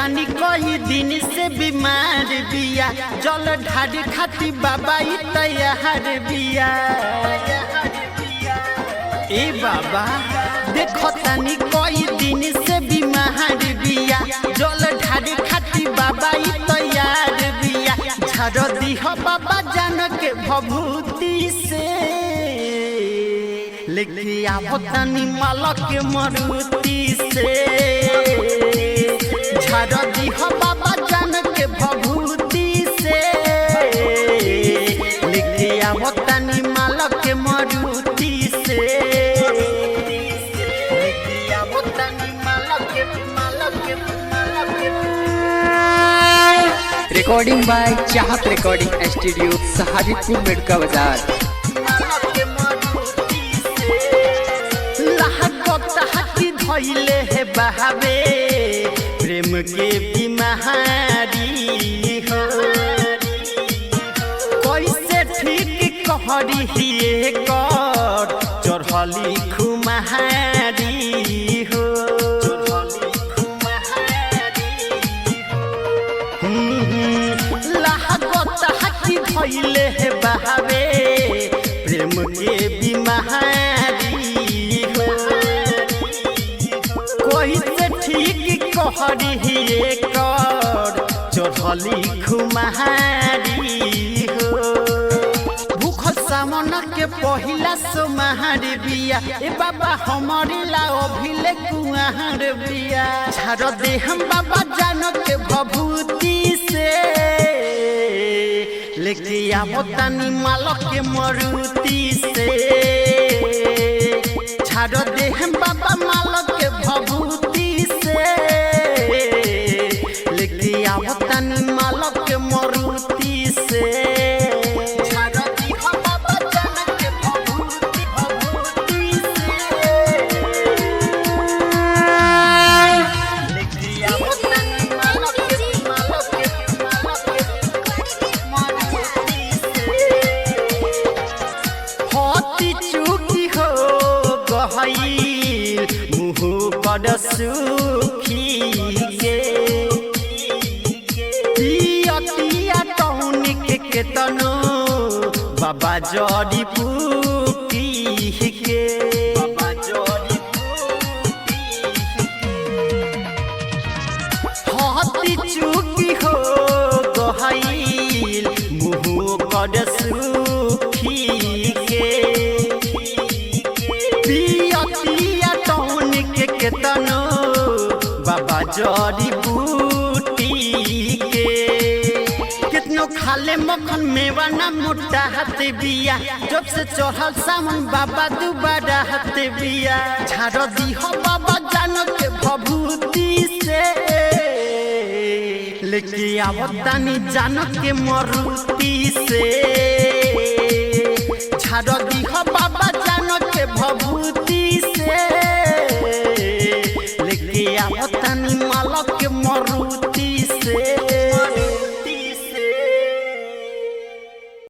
देखतानी कई दिन से बीमार बिया जल ढार खाती बाबा तैयार बिया। ए बाबा देखतानी कई दिन से बीमार बिया जल ढार खाती बाबा तैयार बिया। झाड़ दीह बाबा जान के भभूति से लेके आवतानी माला के मरुति से। झाड़ दीह बाबा जान के भभूति से लेके आवतानी माला के मरुति से। लेके आवतानी माला के रिकॉर्डिंग बाय चाहत रिकॉर्डिंग स्टूडियो सहारनपुर मेडका बाजार। धइले है बहावे प्रेम के बीमारी हो कैसे ठीक कहरी हिए कर चढ़ली खुमारी हो। लागत हाथी धइले है बहावे प्रेम के बीमारी हो कैसे ठीक कहरी हिए कर चढ़ली खुमारी हो। भूख सामना के पहिला सोमार बिया ए बाबा हमारी ला अभिले कुआर बिया। झाड़ दे हम बाबा जान के भभूति से लेके आवतानी माला के मरुति से। झाड़ दे हम बाबा माला के भभूति से लेके आवतानी माला के मरुति से। झाड़ दीह बाबा जान के भभूति से लेके आवतानी माला के मरुति से। होती चुकी हो गहईल मुँह पर सुखी के पिया टौनिक के तनो बाबा जड़ी पूटी के। होती चुकी हो गहईल मुँह पर सुखी के पिया टौनिक के तनो बाबा जड़ी बूटी के। कितनो खाले मखन मेवा ना मोटा हाथ बिया जब से चढ़ल सामन बाबा दुबारा हाथ बिया। झाड़ दीह बाबा जान के भभूति से लेके आवतानी जान के मरुति से। झाड़ दीह बाबा जान के भभूति से लेके आवतानी माला के मरुति से।